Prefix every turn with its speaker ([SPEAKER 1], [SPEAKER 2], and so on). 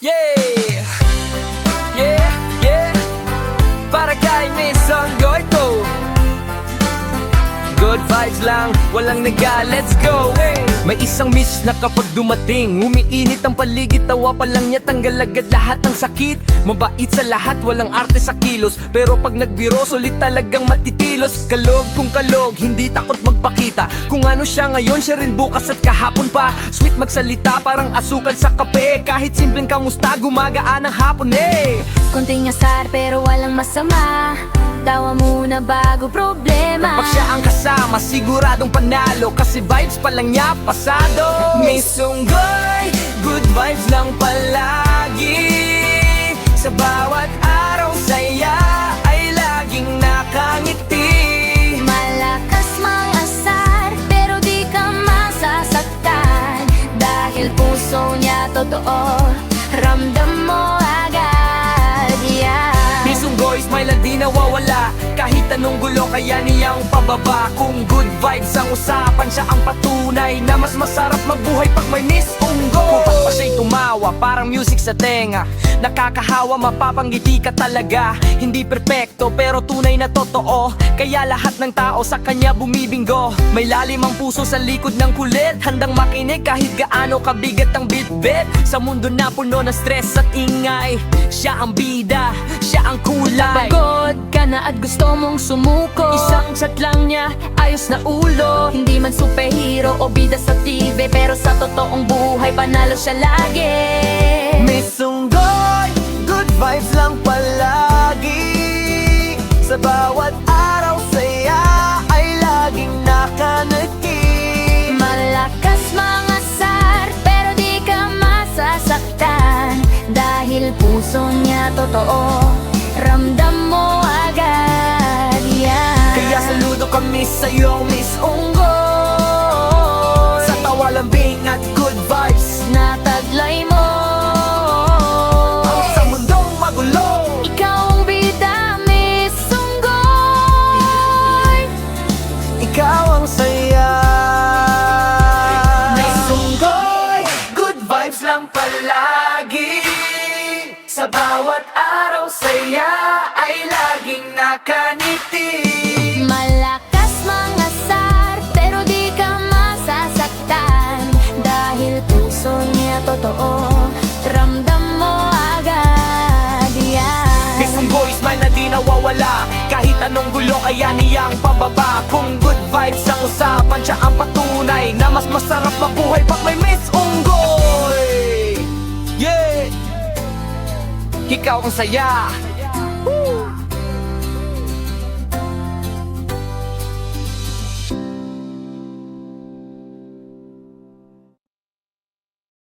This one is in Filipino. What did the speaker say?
[SPEAKER 1] Yeah! Yeah! Yeah! Para kay Miss Onggoy to. Good vibes lang, walang naga, let's go! May isang miss na kapag dumating umiinit ang paligid, tawa pa lang niya tanggal agad lahat ng sakit. Mabait sa lahat, walang arte sa kilos, pero pag nagbiro, sulit talagang matitilos. Kalog kung kalog, hindi takot magpakita. Kung ano siya ngayon, siya rin bukas at kahapon pa. Sweet magsalita, parang asukal sa kape. Kahit simpleng kamusta, gumagaan ang hapon
[SPEAKER 2] Konting asar pero walang masama. Tawa muna bago problema.
[SPEAKER 1] Kapag siya ang kasama, siguradong panalo, kasi vibes pa lang niya pasado. Miss Onggoy, good vibes lang palagi. Sa bawat araw saya ay laging nakangiti.
[SPEAKER 2] Malakas mangasar pero di ka masasaktan, dahil puso niya totoo, ramdam mo agad, yeah.
[SPEAKER 1] Miss Onggoy, smile at di nawawala, kahit anong gulo kaya niyang pababa. Kung good vibes ang usapan, siya ang patunay na mas masarap mabuhay pag may Miss Onggoy. Kung pa siya'y tumawa, parang music sa tenga, nakakahawa, mapapangiti ka talaga. Hindi perpekto pero tunay na totoo, kaya lahat ng tao sa kanya bumibinggo. May lalim ang puso sa likod ng kulit, handang makinig kahit gaano kabigat ang bitbit. Sa mundo na puno ng stress at ingay, siya ang bida, siya ang kulay.
[SPEAKER 2] Pagod ka na at gusto mong sumuko,
[SPEAKER 1] Isang chat lang niya, ayos na ulo.
[SPEAKER 2] hindi man superhero o bida sa TV, pero sa totoong buhay panalo siya lagi.
[SPEAKER 1] Miss Onggoy, good vibes lang palagi. Sa bawat araw saya ay laging nakangiti.
[SPEAKER 2] Malakas mangasar pero di ka masasaktan, dahil puso niya totoo, ramdam mo agad, yeah.
[SPEAKER 1] Kaya saludo kami sa'yo, Miss Onggoy. Sa tawa, lambing at good vibes
[SPEAKER 2] Nataglay mo
[SPEAKER 1] ang sa mundong magulo.
[SPEAKER 2] ikaw ang bida, Miss Onggoy.
[SPEAKER 1] Ikaw ang saya. Miss Onggoy, good vibes lang palagi. Sa bawat araw saya ay laging nakangiti.
[SPEAKER 2] Malakas mangasar pero di ka masasaktan, dahil puso niya totoo, ramdam mo agad, yeah.
[SPEAKER 1] Miss Onggoy, smile na di nawawala, kahit anong gulo kaya niyang pababa. Kung good vibes ang usapan, siya ang patunay na mas masarap mabuhay pag may Miss Onggoy. Yeah! Ikaw ang saya.